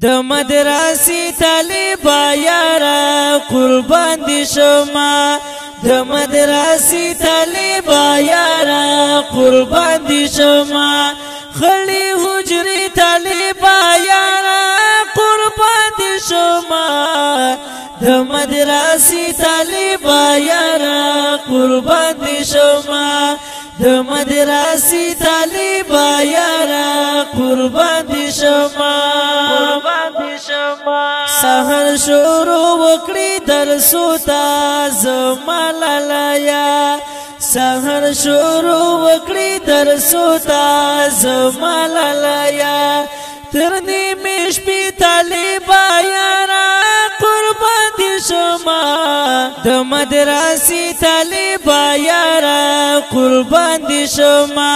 د مدرسې طالبا یارا قربان دي شما د مدرسې طالبا یارا قربان دي شما خلی حجرې طالبا یارا قربان دي شما د مدرسې طالبا یارا قربان دي شما د مدرسې طالبا یارا قربان دي شما سحر شروع وکړي درسو تا زما لالایا سحر شروع وکړي درسو تا زما لالایا تر نیمه شپې طالبا یارا قربان دي شما د مدرسې طالبا یارا قربان دي شما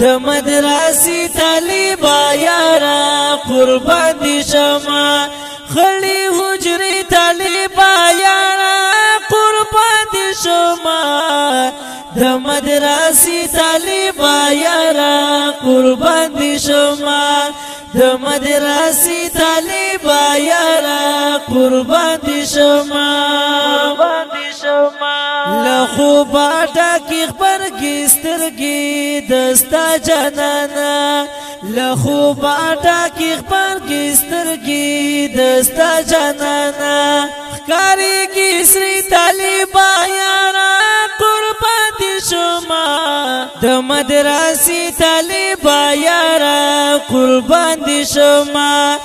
د مدرسې طالبا یارا قربان دي شما خلی حجرې طالبا یارا قربان دي شما د مدرسې طالبا یارا قربان دي شما د مدرسې طالبا یارا قربان دي شما لخو باټا کی خبرګي سترګي دستا جانانا لخو باټا کی خبرګي سترګي دستا جانانا خکاری کی سری طالبا یارا قربان دي شما د مدرسې طالبا یارا قربان دي شما